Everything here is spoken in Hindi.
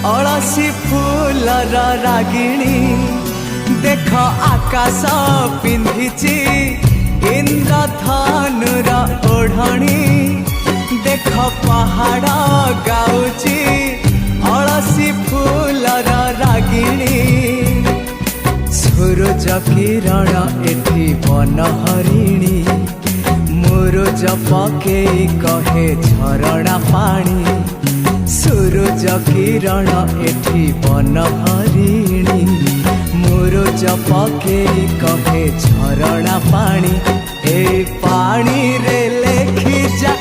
अलसी फूलर रागिणी देख आकाश पिंधिची इंद्रधनुर ओढ़णी देख पहाड़ गाउची अलसी फूलर रागिणी सूरज किरण एठी बनहरिणी मुरुज पकेई कहे झरणा पानी सूरज किरण एठी बनहरिणी मुरुज पकेई कहे झरणा पानी ए पानी रे लेखी जा